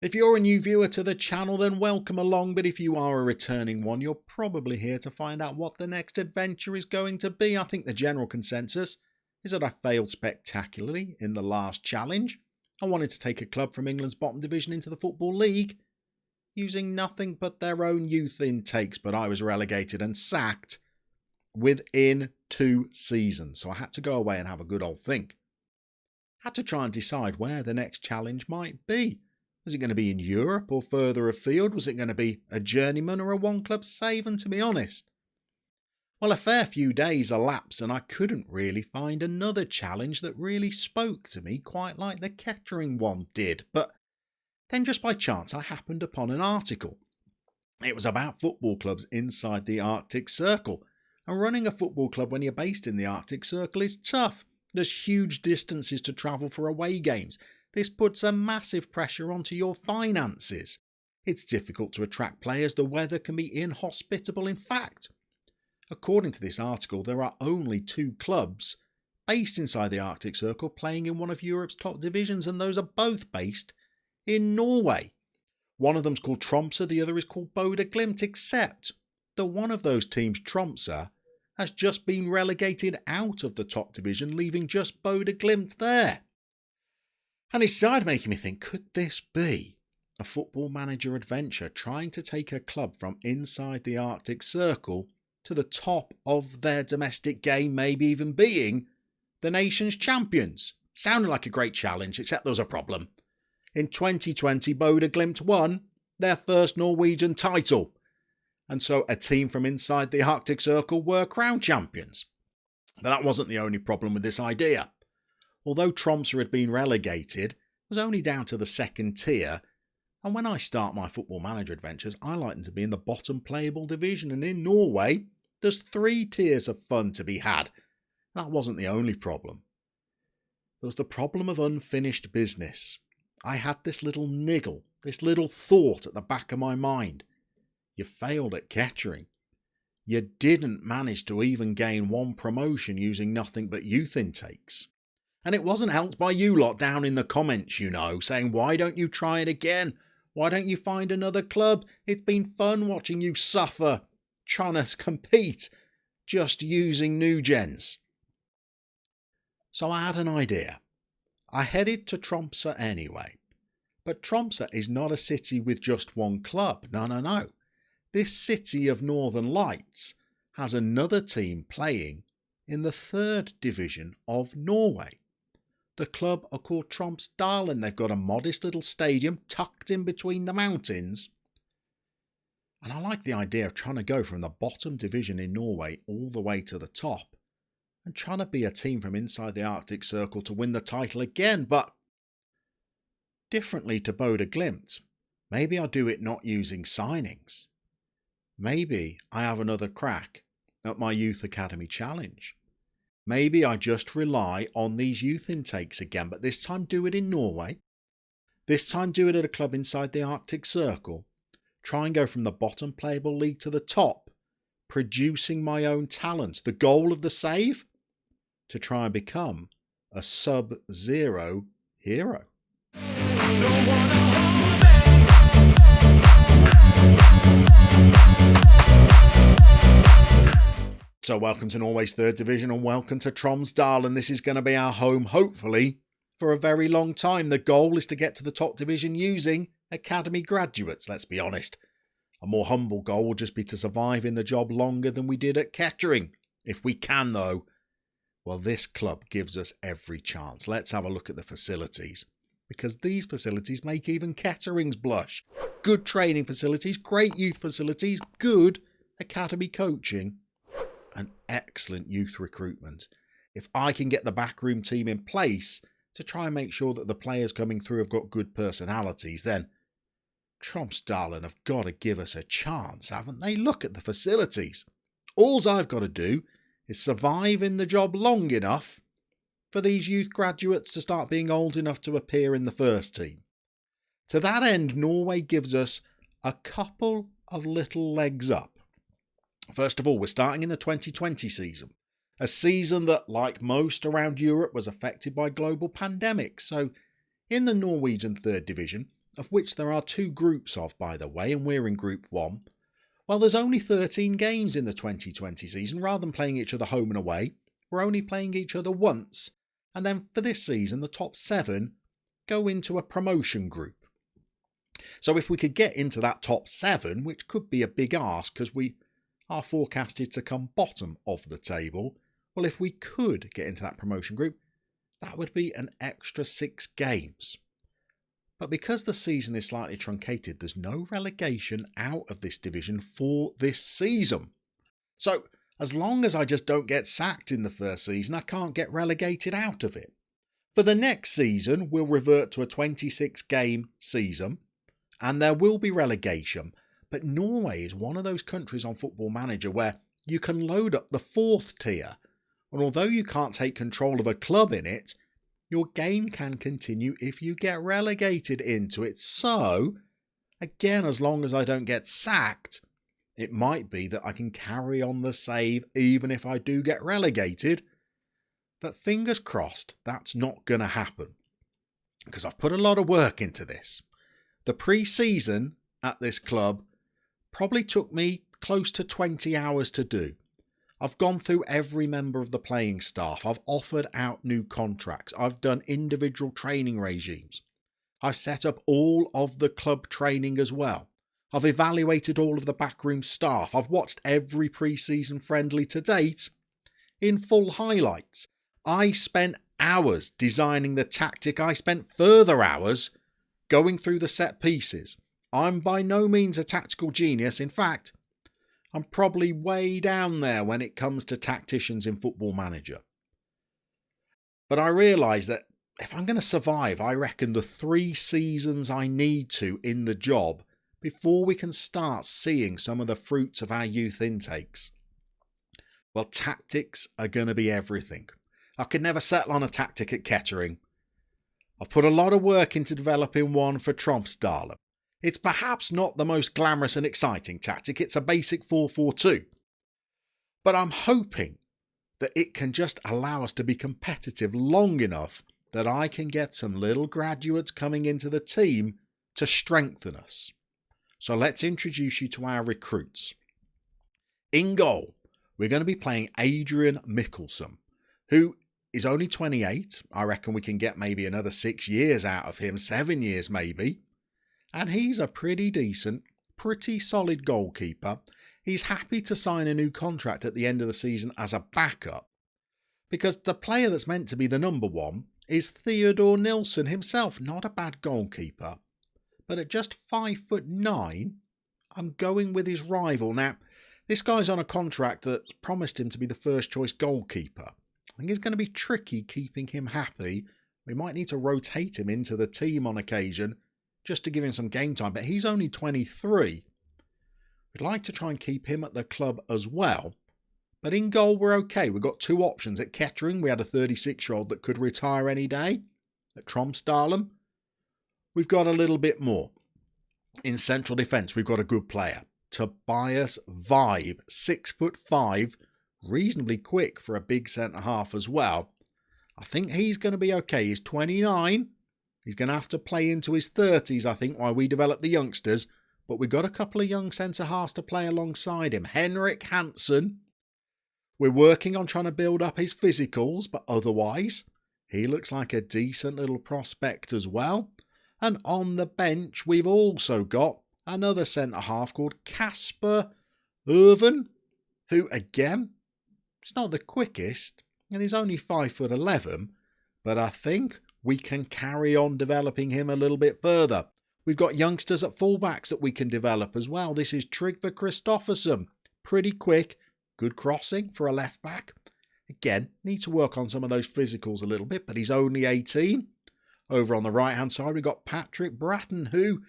If you're a new viewer to the channel, then welcome along, but if you are a returning one, you're probably here to find out what the next adventure is going to be. I think the general consensus is that I failed spectacularly in the last challenge. I wanted to take a club from England's bottom division into the Football League, using nothing but their own youth intakes, but I was relegated and sacked within 2 seasons, so I had to go away and have a good old think. I had to try and decide where the next challenge might be. Was it going to be in Europe or further afield? Was it going to be a journeyman or a one-club save? And to be honest, well, a fair few days elapsed and I couldn't really find another challenge that really spoke to me quite like the Kettering one did. But then just by chance I happened upon an article. It was about football clubs inside the Arctic Circle. And running a football club when you're based in the Arctic Circle is tough. There's huge distances to travel for away games. This puts a massive pressure onto your finances. It's difficult to attract players. The weather can be inhospitable. In fact, according to this article, there are only 2 clubs based inside the Arctic Circle playing in one of Europe's top divisions, and those are both based in Norway. One of them's called Tromsø, the other is called Bodø/Glimt, except that one of those teams, Tromsø, has just been relegated out of the top division, leaving just Bodø/Glimt there. And it started making me think, could this be a Football Manager adventure trying to take a club from inside the Arctic Circle to the top of their domestic game, maybe even being the nation's champions? Sounded like a great challenge, except there was a problem. In 2020, Bodø/Glimt won their first Norwegian title. And so a team from inside the Arctic Circle were crowned champions. But that wasn't the only problem with this idea. Although Tromsø had been relegated, it was only down to the 2nd tier, and when I start my Football Manager adventures, I like them to be in the bottom playable division, and in Norway, there's 3 tiers of fun to be had. That wasn't the only problem. There was the problem of unfinished business. I had this little niggle, this little thought at the back of my mind. You failed at Kettering. You didn't manage to even gain 1 promotion using nothing but youth intakes. And it wasn't helped by you lot down in the comments, you know, saying, why don't you try it again? Why don't you find another club? It's been fun watching you suffer, trying to compete, just using new gens. So I had an idea. I headed to Tromsø anyway. But Tromsø is not a city with just 1 club. No. This city of Northern Lights has another team playing in the 3rd division of Norway. The club are called Tromsdalen. They've got a modest little stadium tucked in between the mountains. And I like the idea of trying to go from the bottom division in Norway all the way to the top and trying to be a team from inside the Arctic Circle to win the title again, but differently to Bodø/Glimt. Maybe I do it not using signings. Maybe I have another crack at my Youth Academy Challenge. Maybe I just rely on these youth intakes again, but this time do it in Norway. This time do it at a club inside the Arctic Circle. Try and go from the bottom playable league to the top, producing my own talent. The goal of the save? To try and become a sub-zero hero. So welcome to Norway's 3rd division and welcome to Tromsdalen. This is going to be our home, hopefully, for a very long time. The goal is to get to the top division using academy graduates, let's be honest. A more humble goal will just be to survive in the job longer than we did at Kettering. If we can, though, well, this club gives us every chance. Let's have a look at the facilities, because these facilities make even Kettering's blush. Good training facilities, great youth facilities, good academy coaching, and excellent youth recruitment. If I can get the backroom team in place to try and make sure that the players coming through have got good personalities, then Tromsdalen have got to give us a chance, haven't they? Look at the facilities. All I've got to do is survive in the job long enough for these youth graduates to start being old enough to appear in the first team. To that end, Norway gives us a couple of little legs up. First of all, we're starting in the 2020 season, a season that, like most around Europe, was affected by global pandemics. So, in the Norwegian 3rd division, of which there are 2 groups of, by the way, and we're in Group 1, well, there's only 13 games in the 2020 season. Rather than playing each other home and away, we're only playing each other once. And then for this season, the top 7 go into a promotion group. So if we could get into that top 7, which could be a big ask because we are forecasted to come bottom of the table, well, if we could get into that promotion group, that would be an extra 6 games. But because the season is slightly truncated, there's no relegation out of this division for this season. So as long as I just don't get sacked in the first season, I can't get relegated out of it. For the next season, we'll revert to a 26-game season, and there will be relegation. But Norway is one of those countries on Football Manager where you can load up the 4th tier, and although you can't take control of a club in it, your game can continue if you get relegated into it. So, again, as long as I don't get sacked, it might be that I can carry on the save even if I do get relegated. But fingers crossed, that's not going to happen, because I've put a lot of work into this. The pre-season at this club probably took me close to 20 hours to do. I've gone through every member of the playing staff. I've offered out new contracts. I've done individual training regimes. I've set up all of the club training as well. I've evaluated all of the backroom staff. I've watched every pre-season friendly to date in full highlights. I spent hours designing the tactic. I spent further hours going through the set pieces. I'm by no means a tactical genius. In fact, I'm probably way down there when it comes to tacticians in Football Manager. But I realise that if I'm going to survive, I reckon the 3 seasons I need to in the job before we can start seeing some of the fruits of our youth intakes. Well, tactics are going to be everything. I could never settle on a tactic at Kettering. I've put a lot of work into developing one for Tromsdalen. It's perhaps not the most glamorous and exciting tactic. It's a basic 4-4-2. But I'm hoping that it can just allow us to be competitive long enough that I can get some little graduates coming into the team to strengthen us. So let's introduce you to our recruits. In goal, we're going to be playing Adrian Mikkelsen, who is only 28. I reckon we can get maybe another 6 years out of him, 7 years maybe. And he's a pretty decent, pretty solid goalkeeper. He's happy to sign a new contract at the end of the season as a backup, because the player that's meant to be the number 1 is Theodore Nilsson himself, not a bad goalkeeper. But at just 5'9", I'm going with his rival. Now, this guy's on a contract that's promised him to be the first choice goalkeeper. I think it's going to be tricky keeping him happy. We might need to rotate him into the team on occasion, just to give him some game time, but he's only 23. We'd like to try and keep him at the club as well. But in goal, we're okay. We've got 2 options. At Kettering, we had a 36-year-old that could retire any day. At Tromsdalen, we've got a little bit more. In central defence, we've got a good player. Tobias Vibe, 6'5", reasonably quick for a big centre-half as well. I think he's going to be okay. He's 29. He's going to have to play into his 30s, I think, while we develop the youngsters. But we've got a couple of young centre-halves to play alongside him. Henrik Hansen. We're working on trying to build up his physicals, but otherwise, he looks like a decent little prospect as well. And on the bench, we've also got another centre-half called Casper Irvin, who, again, is not the quickest, and he's only 5'11", but I think we can carry on developing him a little bit further. We've got youngsters at fullbacks that we can develop as well. This is Trygve Kristoffersen. Pretty quick, good crossing for a left back. Again, need to work on some of those physicals a little bit, but he's only 18. Over on the right-hand side, we've got Patrick Bratton, who,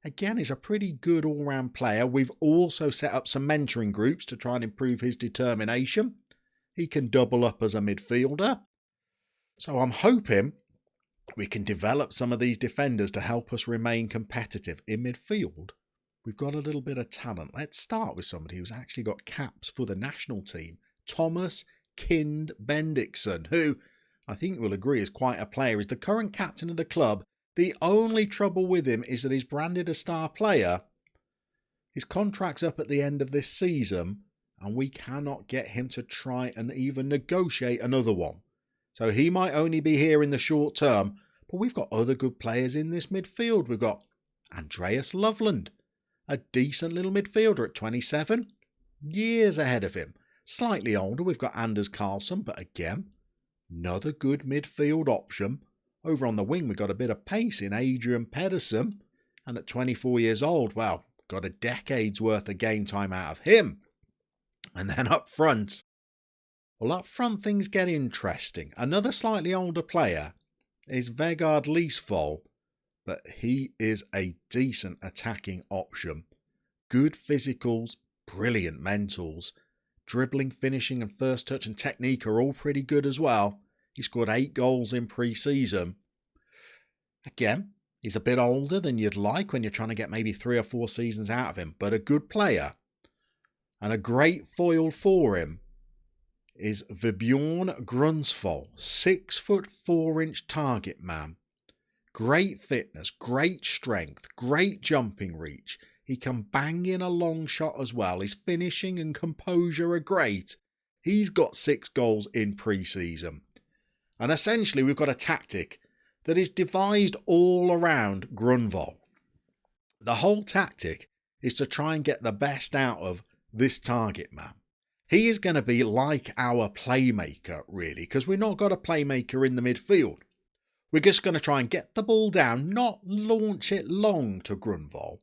again, is a pretty good all-round player. We've also set up some mentoring groups to try and improve his determination. He can double up as a midfielder. So I'm hoping we can develop some of these defenders to help us remain competitive. In midfield, we've got a little bit of talent. Let's start with somebody who's actually got caps for the national team. Thomas Kind Bendiksen, who I think you'll agree is quite a player. He's the current captain of the club, The only trouble with him is that he's branded a star player. His contract's up at the end of this season, and we cannot get him to try and even negotiate another one. So he might only be here in the short term, but we've got other good players in this midfield. We've got Andreas Loveland, a decent little midfielder at 27, years ahead of him. Slightly older, we've got Anders Carlson, but again, another good midfield option. Over on the wing, we've got a bit of pace in Adrian Pedersen, and at 24 years old, well, got a decade's worth of game time out of him. And then up front, things get interesting. Another slightly older player is Vegard Leesvold, but he is a decent attacking option. Good physicals, brilliant mentals. Dribbling, finishing and first touch and technique are all pretty good as well. He scored 8 goals in pre-season. Again, he's a bit older than you'd like when you're trying to get maybe 3 or 4 seasons out of him, but a good player. And a great foil for him is Bjorn Grunsfeld, 6'4" target man. Great fitness, great strength, great jumping reach. He can bang in a long shot as well. His finishing and composure are great. He's got 6 goals in pre-season. And essentially we've got a tactic that is devised all around Grunwald. The whole tactic is to try and get the best out of this target man. He is going to be like our playmaker, really, because we've not got a playmaker in the midfield. We're just going to try and get the ball down, not launch it long to Grunwald.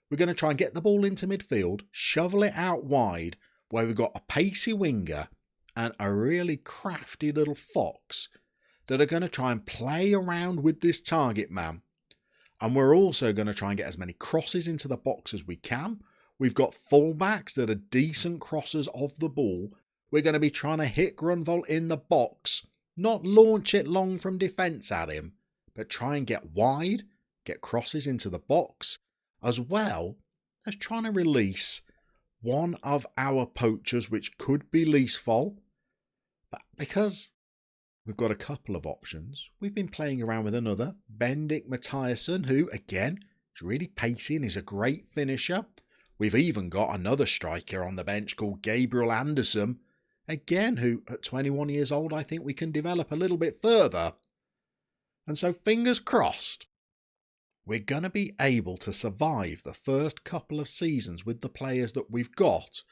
We're going to try and get the ball into midfield, shovel it out wide, where we've got a pacey winger and a really crafty little fox that are going to try and play around with this target man. And we're also going to try and get as many crosses into the box as we can. We've got fullbacks that are decent crossers of the ball. We're going to be trying to hit Grunwald in the box, not launch it long from defence at him, but try and get wide, get crosses into the box, as well as trying to release one of our poachers, which could be Leesvold. But because we've got a couple of options, we've been playing around with another, Bendik Mathiasen, who, again, is really pacey and is a great finisher. We've even got another striker on the bench called Gabriel Andersen, again, who at 21 years old, I think we can develop a little bit further. And so fingers crossed, we're going to be able to survive the first couple of seasons with the players that we've got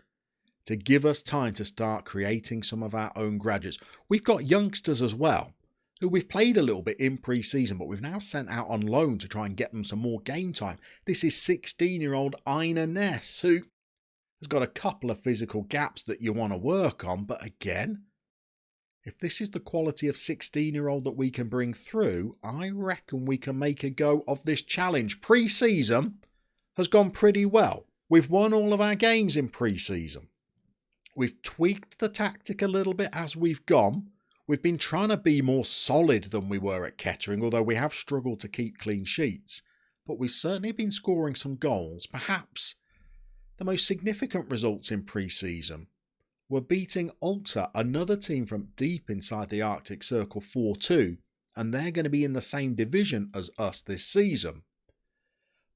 to give us time to start creating some of our own graduates. We've got youngsters as well, who we've played a little bit in pre-season, but we've now sent out on loan to try and get them some more game time. This is 16-year-old Einar Ness, who has got a couple of physical gaps that you want to work on. But again, if this is the quality of 16-year-old that we can bring through, I reckon we can make a go of this challenge. Pre-season has gone pretty well. We've won all of our games in pre-season. We've tweaked the tactic a little bit as we've gone. We've been trying to be more solid than we were at Kettering, although we have struggled to keep clean sheets. But we've certainly been scoring some goals. Perhaps the most significant results in pre-season were beating Ulta, another team from deep inside the Arctic Circle, 4-2, and they're going to be in the same division as us this season.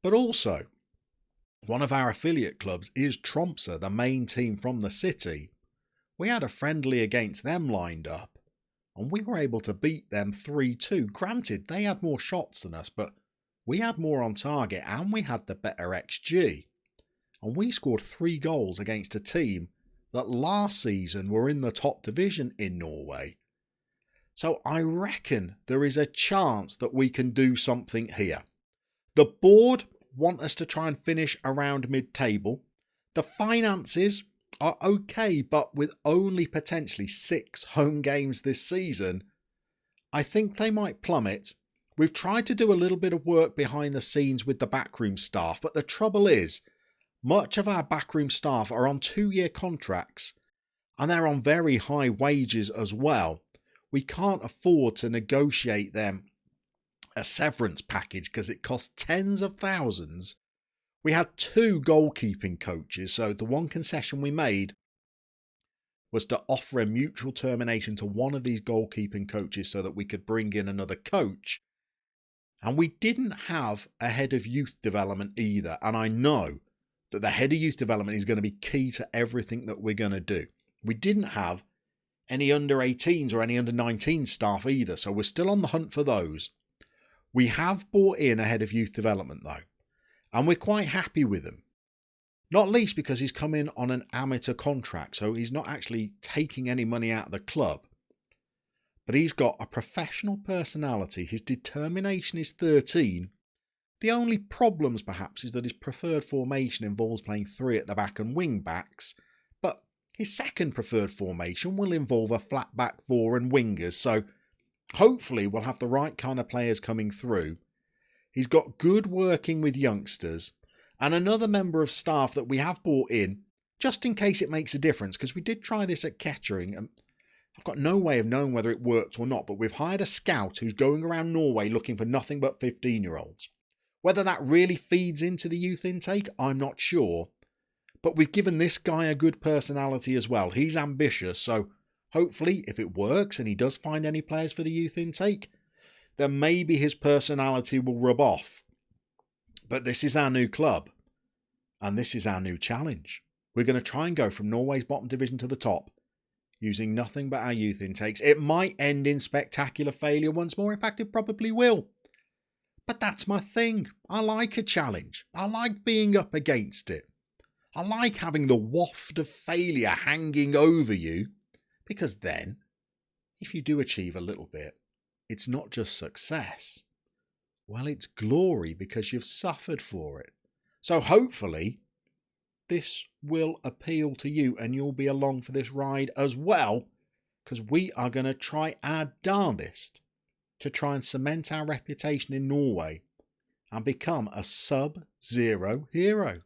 But also, one of our affiliate clubs is Tromsø, the main team from the city. We had a friendly against them lined up, and we were able to beat them 3-2. Granted, they had more shots than us, but we had more on target and we had the better XG. And we scored 3 goals against a team that last season were in the top division in Norway. So I reckon there is a chance that we can do something here. The board want us to try and finish around mid-table. The finances are okay, but with only potentially 6 home games this season, I think they might plummet. We've tried to do a little bit of work behind the scenes with the backroom staff, but the trouble is, much of our backroom staff are on 2-year contracts, and they're on very high wages as well. We can't afford to negotiate them a severance package because it costs tens of thousands. We had 2 goalkeeping coaches, so the one concession we made was to offer a mutual termination to one of these goalkeeping coaches so that we could bring in another coach. And we didn't have a head of youth development either. And I know that the head of youth development is going to be key to everything that we're going to do. We didn't have any under 18s or any under 19 staff either, so we're still on the hunt for those. We have brought in a head of youth development though, and we're quite happy with him. Not least because he's come in on an amateur contract, so he's not actually taking any money out of the club. But he's got a professional personality, his determination is 13. The only problems perhaps is that his preferred formation involves playing 3 at the back and wing backs, but his second preferred formation will involve a flat back 4 and wingers, so hopefully we'll have the right kind of players coming through. He's got good working with youngsters, and another member of staff that we have brought in, just in case it makes a difference, because we did try this at Kettering, and I've got no way of knowing whether it worked or not, but we've hired a scout who's going around Norway looking for nothing but 15-year-olds. Whether that really feeds into the youth intake, I'm not sure. But we've given this guy a good personality as well. He's ambitious, so hopefully if it works and he does find any players for the youth intake, then maybe his personality will rub off. But this is our new club, and this is our new challenge. We're going to try and go from Norway's bottom division to the top, using nothing but our youth intakes. It might end in spectacular failure once more. In fact, it probably will. But that's my thing. I like a challenge. I like being up against it. I like having the waft of failure hanging over you, because then, if you do achieve a little bit, it's not just success. Well, it's glory because you've suffered for it. So hopefully, this will appeal to you and you'll be along for this ride as well, because we are going to try our darndest to try and cement our reputation in Norway and become a sub-zero hero.